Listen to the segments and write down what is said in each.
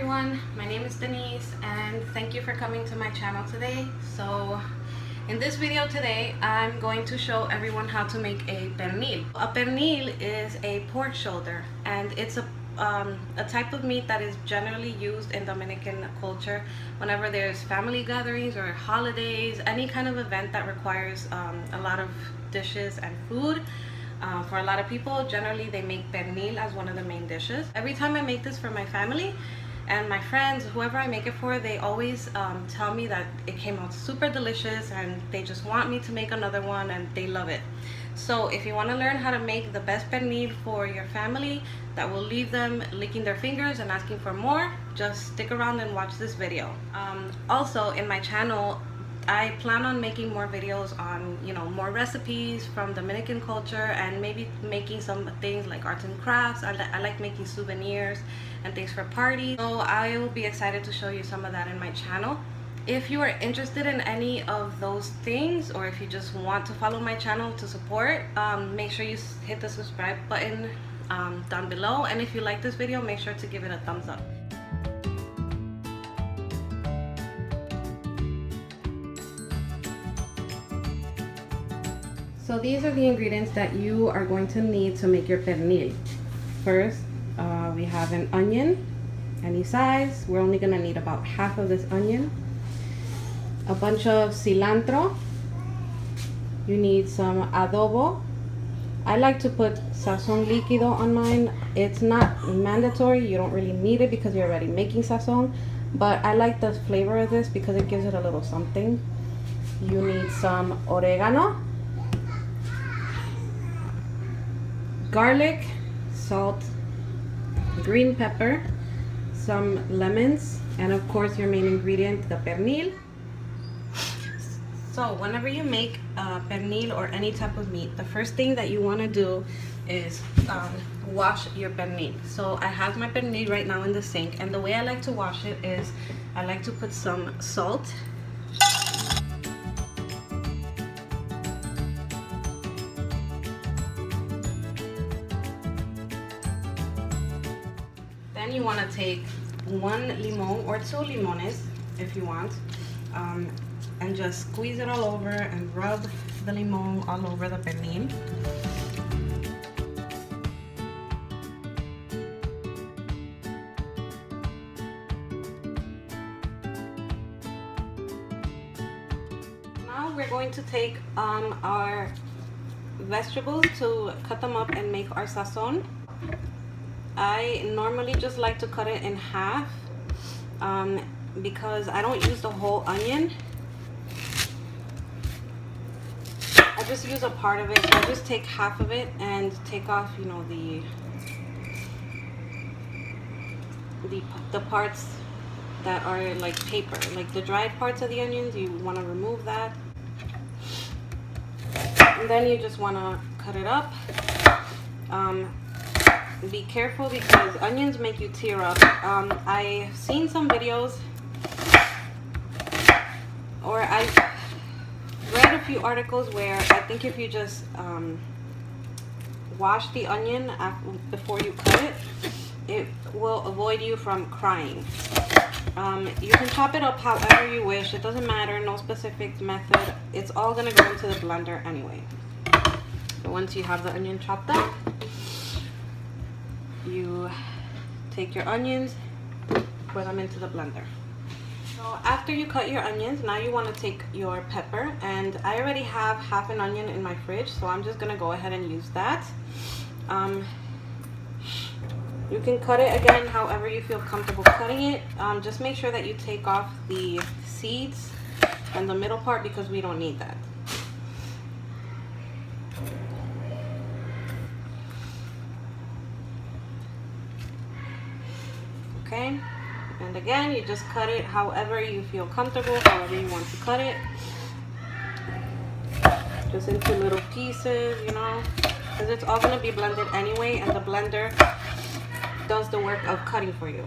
everyone, my name is Denise and thank you for coming to my channel today. So in this video today I'm going to show everyone how to make a pernil. A pernil is a pork shoulder and it's a type of meat that is generally used in Dominican culture whenever there's family gatherings or holidays, any kind of event that requires a lot of dishes and food. For a lot of people, generally they make pernil as one of the main dishes. Every time I make this for my family and my friends, whoever I make it for, they always tell me that it came out super delicious and they just want me to make another one and they love it. So if you want to learn how to make the best pernil for your family that will leave them licking their fingers and asking for more, just stick around and watch this video. Also in my channel, I plan on making more videos on, more recipes from Dominican culture and maybe making some things like arts and crafts. I like making souvenirs and things for parties. So I will be excited to show you some of that in my channel. If you are interested in any of those things, or if you just want to follow my channel to support, make sure you hit the subscribe button down below. And if you like this video, make sure to give it a thumbs up. So these are the ingredients that you are going to need to make your pernil. First, we have an onion, any size. We're only gonna need about half of this onion. A bunch of cilantro. You need some adobo. I like to put sazon líquido on mine. It's not mandatory, you don't really need it because you're already making sazon, but I like the flavor of this because it gives it a little something. You need some oregano, garlic, salt, green pepper, some lemons, and of course your main ingredient, the pernil. So whenever you make pernil or any type of meat, the first thing that you want to do is wash your pernil. So I have my pernil right now in the sink, and the way I like to wash it is I like to put some salt, then you want to take one limon or two limones if you want, and just squeeze it all over and rub the limon all over the pernil. Now we're going to take our vegetables to cut them up and make our sazon. I normally just like to cut it in half because I don't use the whole onion. I just use a part of it, so I just take half of it and take off, the parts that are like paper, like the dried parts of the onions. You want to remove that, and then you just want to cut it up. Be careful because onions make you tear up. I've seen some videos, or I've read a few articles where I think if you just wash the onion before you cut it, it will avoid you from crying. You can chop it up however you wish. It doesn't matter, no specific method. It's all gonna go into the blender anyway. So once you have the onion chopped up, you take your onions, put them into the blender. So after you cut your onions, now you want to take your pepper, and I already have half an onion in my fridge, so I'm just gonna go ahead and use that. You can cut it again however you feel comfortable cutting it. Just make sure that you take off the seeds and the middle part because we don't need that. Okay, and again, you just cut it however you feel comfortable, however you want to cut it. Just into little pieces, because it's all going to be blended anyway, and the blender does the work of cutting for you.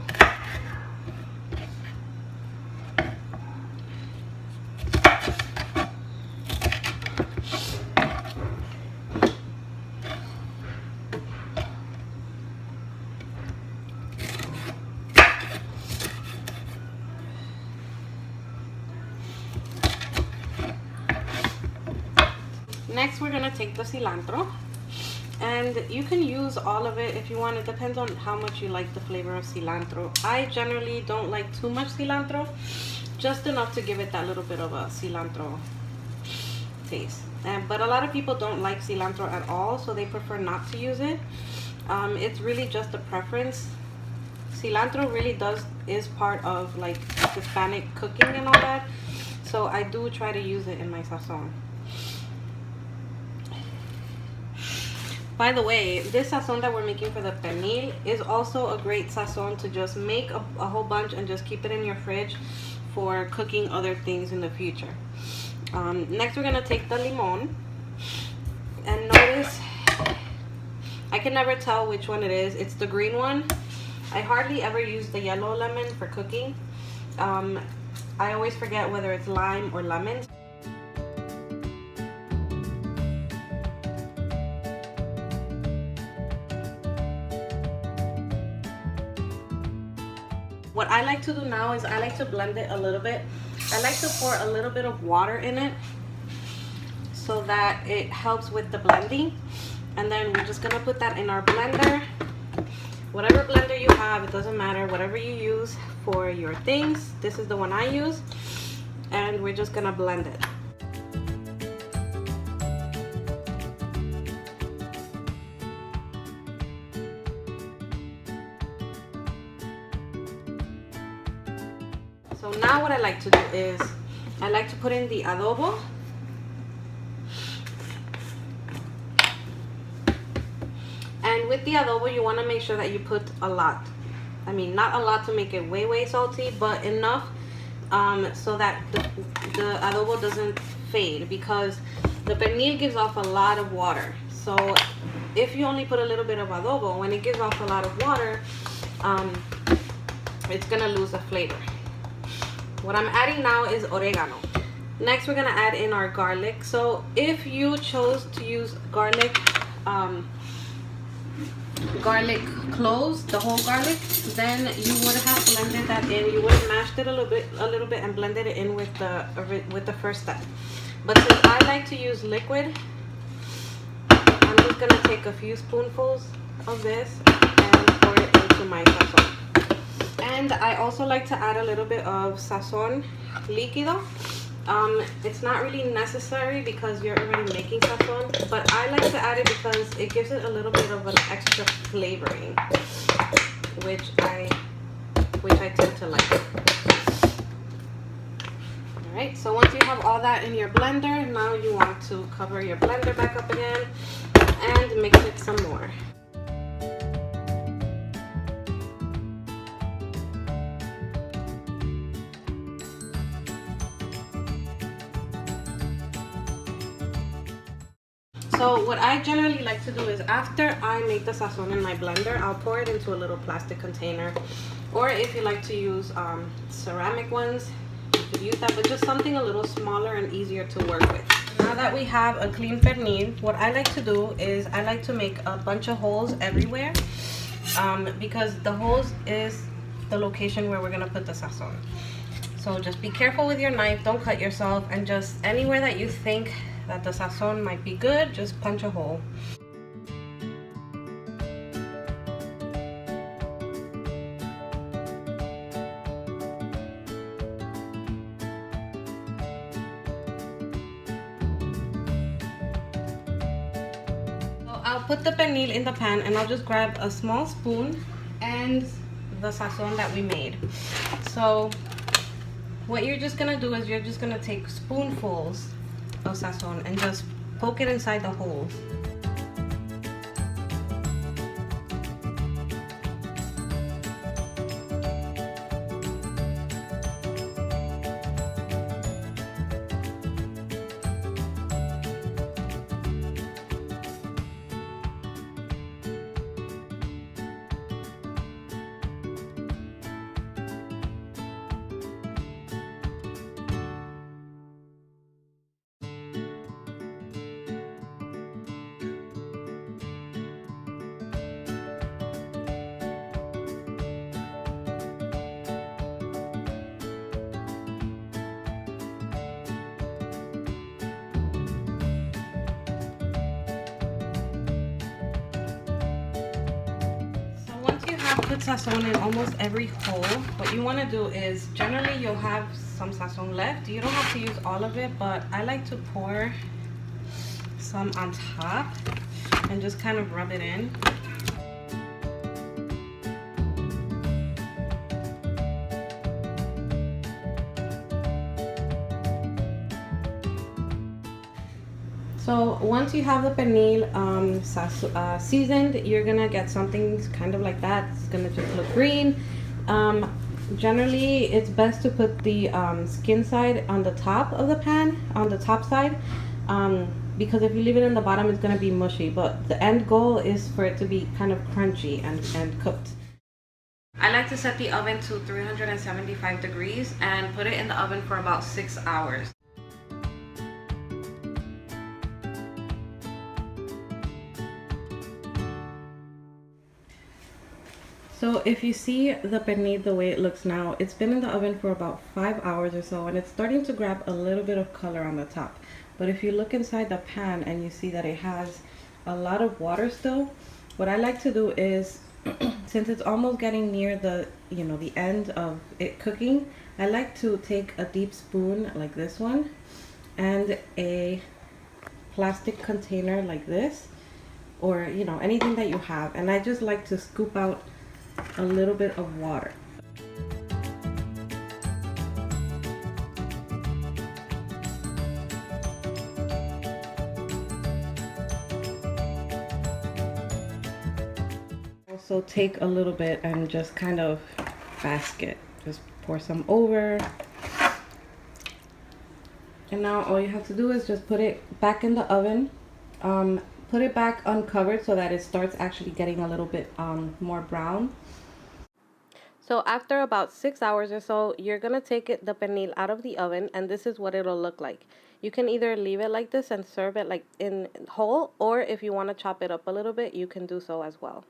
next we're gonna take the cilantro, and you can use all of it if you want. It depends on how much you like the flavor of cilantro. I generally don't like too much cilantro, just enough to give it that little bit of a cilantro taste. But a lot of people don't like cilantro at all, so they prefer not to use it. It's really just a preference. Cilantro really is part of like Hispanic cooking and all that, so I do try to use it in my sazon. By the way, this sazon that we're making for the pernil is also a great sazon to just make a whole bunch and just keep it in your fridge for cooking other things in the future. Next we're gonna take the limon, and notice I can never tell which one it is. It's the green one. I hardly ever use the yellow lemon for cooking. I always forget whether it's lime or lemon. What I like to do now is I like to blend it a little bit. I like to pour a little bit of water in it so that it helps with the blending. And then we're just gonna put that in our blender. Whatever blender you have, it doesn't matter, whatever you use for your things. This is the one I use. And we're just gonna blend it. So now what I like to do is I like to put in the adobo. And with the adobo, you want to make sure that you put a lot. I mean, not a lot to make it way salty, but enough so that the adobo doesn't fade, because the pernil gives off a lot of water. So if you only put a little bit of adobo, when it gives off a lot of water, it's gonna lose the flavor. What I'm adding now is oregano. Next, we're gonna add in our garlic. So if you chose to use garlic cloves, the whole garlic, then you would have blended that in. You would have mashed it a little bit and blended it in with the first step. But since I like to use liquid, I'm just gonna take a few spoonfuls of this and pour it into my sazon. And I also like to add a little bit of sazon líquido. It's not really necessary because you're already making sazon, but I like to add it because it gives it a little bit of an extra flavoring, which I tend to like. Alright, so once you have all that in your blender, now you want to cover your blender back up again and mix it some more. So what I generally like to do is after I make the sazon in my blender, I'll pour it into a little plastic container. Or if you like to use ceramic ones, you could use that, but just something a little smaller and easier to work with. Now that we have a clean pernil, what I like to do is I like to make a bunch of holes everywhere, because the holes is the location where we're gonna put the sazon. So just be careful with your knife, don't cut yourself, and just anywhere that you think that the sazon might be good, just punch a hole. So I'll put the pernil in the pan, and I'll just grab a small spoon and the sazon that we made. So what you're just gonna do is you're just gonna take spoonfuls of sazon and just poke it inside the holes. have put sazon in almost every hole. What you want to do is, generally you'll have some sazon left. You don't have to use all of it, but I like to pour some on top and just kind of rub it in. So once you have the pernil seasoned, you're gonna get something kind of like that. It's gonna just look green. Generally, it's best to put the skin side on the top of the pan, on the top side, because if you leave it in the bottom, it's gonna be mushy. But the end goal is for it to be kind of crunchy and cooked. I like to set the oven to 375 degrees and put it in the oven for about 6 hours. So if you see the pernil the way it looks now, it's been in the oven for about 5 hours or so, and it's starting to grab a little bit of color on the top. But if you look inside the pan and you see that it has a lot of water still, what I like to do is, since it's almost getting near the, the end of it cooking, I like to take a deep spoon like this one and a plastic container like this, or anything that you have, and I just like to scoop out a little bit of water. Also take a little bit and just kind of basket, just pour some over, and now all you have to do is just put it back in the oven. Put it back uncovered so that it starts actually getting a little bit more brown. So after about 6 hours or so, you're gonna take the pernil out of the oven, and this is what it'll look like. You can either leave it like this and serve it like in whole, or if you want to chop it up a little bit, you can do so as well.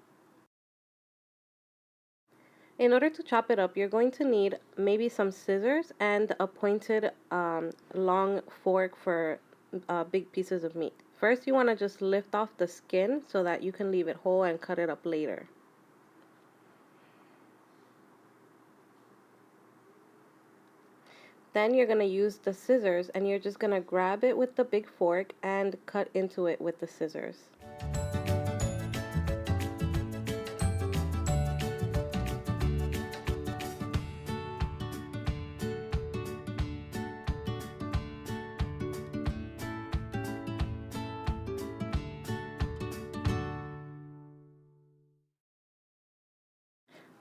In order to chop it up, you're going to need maybe some scissors and a pointed long fork for big pieces of meat. First, you want to just lift off the skin so that you can leave it whole and cut it up later. Then you're going to use the scissors, and you're just going to grab it with the big fork and cut into it with the scissors.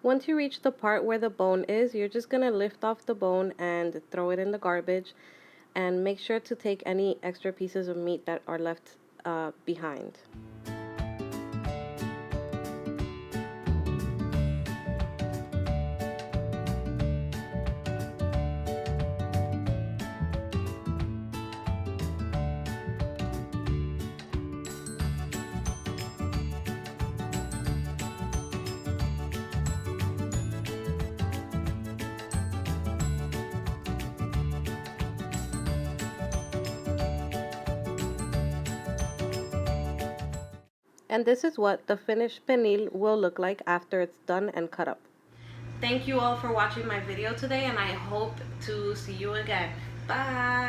Once you reach the part where the bone is, you're just going to lift off the bone and throw it in the garbage, and make sure to take any extra pieces of meat that are left behind. And this is what the finished pernil will look like after it's done and cut up. Thank you all for watching my video today, and I hope to see you again. Bye!